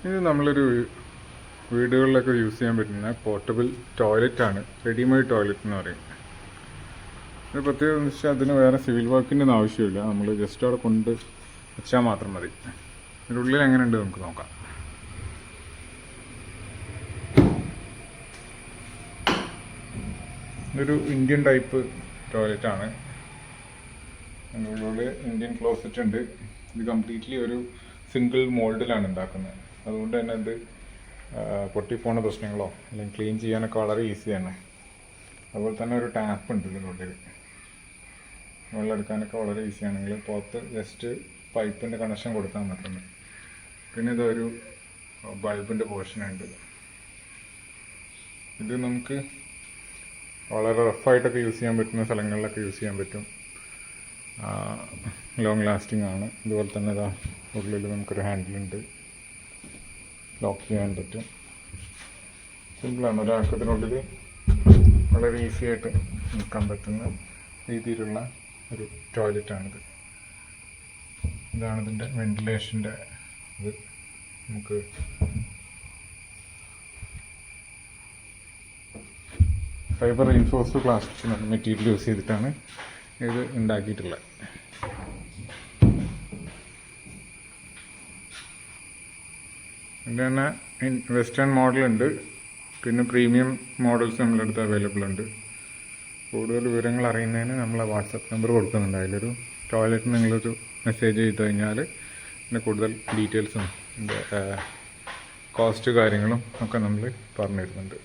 ഇത് നമ്മളൊരു വീടുകളിലൊക്കെ യൂസ് ചെയ്യാൻ പറ്റുന്ന പോർട്ടബിൾ ടോയ്ലറ്റാണ്. റെഡിമെയ്ഡ് ടോയ്ലറ്റ് എന്ന് പറയും. ഇത് പ്രത്യേകം എന്ന് വെച്ചാൽ അതിന് വേറെ സിവിൽ വർക്കിൻ്റെ ഒന്നും ആവശ്യമില്ല. നമ്മൾ ജസ്റ്റ് അവിടെ കൊണ്ട് വെച്ചാൽ മാത്രം മതി. ഇതിൻ്റെ ഉള്ളിൽ എങ്ങനെയുണ്ട് നമുക്ക് നോക്കാം. ഇതൊരു ഇന്ത്യൻ ടൈപ്പ് ടോയ്ലറ്റാണ്. അതിൻ്റെ ഉള്ളിൽ ഇന്ത്യൻ ക്ലോസറ്റ് ഉണ്ട്. ഇത് കംപ്ലീറ്റ്ലി ഒരു സിംഗിൾ മോൾഡിലാണ് ഉണ്ടാക്കുന്നത്. അതുകൊണ്ട് തന്നെ ഇത് പൊട്ടിപ്പോണ പ്രശ്നങ്ങളോ അല്ലെങ്കിൽ ക്ലീൻ ചെയ്യാനൊക്കെ വളരെ ഈസിയാണ്. അതുപോലെ തന്നെ ഒരു ടാപ്പ് ഉണ്ട് ഇതിനുള്ളിൽ. വെള്ളം എടുക്കാനൊക്കെ വളരെ ഈസിയാണെങ്കിൽ പുറത്ത് ജസ്റ്റ് പൈപ്പിൻ്റെ കണക്ഷൻ കൊടുത്താൽ മതി. പിന്നെ ഇതൊരു ബൾബിൻ്റെ പോർഷനുണ്ട്. ഇത് നമുക്ക് വളരെ റഫായിട്ടൊക്കെ യൂസ് ചെയ്യാൻ പറ്റുന്ന സ്ഥലങ്ങളിലൊക്കെ യൂസ് ചെയ്യാൻ പറ്റും. ലോങ് ലാസ്റ്റിംഗ് ആണ്. ഇതുപോലെ തന്നെ ഇതാ ഉള്ളിൽ നമുക്കൊരു ഹാൻഡിലുണ്ട്, ലോക്ക് ചെയ്യാൻ പറ്റും. സിമ്പിളാണ്. ഒരാൾക്കതിനുള്ളിൽ വളരെ ഈസി ആയിട്ട് നിൽക്കാൻ പറ്റുന്ന രീതിയിലുള്ള ഒരു ടോയ്ലറ്റാണിത്. ഇതാണ് ഇതിൻ്റെ വെന്റിലേഷൻ്റെ ഇത്. നമുക്ക് fibre reinforced plastic material use ചെയ്തിട്ടാണ് ഇത് ഉണ്ടാക്കിയിട്ടുള്ളത്. ഇതിൻ്റെ തന്നെ വെസ്റ്റേൺ മോഡലുണ്ട്, പിന്നെ പ്രീമിയം മോഡൽസ് നമ്മളടുത്ത് അവൈലബിൾ ഉണ്ട്. കൂടുതൽ വിവരങ്ങൾ അറിയുന്നതിന് നമ്മൾ വാട്സപ്പ് നമ്പർ കൊടുക്കുന്നുണ്ട്. അതിലൊരു ടോയ്ലറ്റ് നിങ്ങളൊരു മെസ്സേജ് ചെയ്ത് കഴിഞ്ഞാൽ പിന്നെ കൂടുതൽ ഡീറ്റെയിൽസും ഇതിൻ്റെ കോസ്റ്റ് കാര്യങ്ങളും ഒക്കെ നമ്മൾ പറഞ്ഞു തരുന്നുണ്ട്.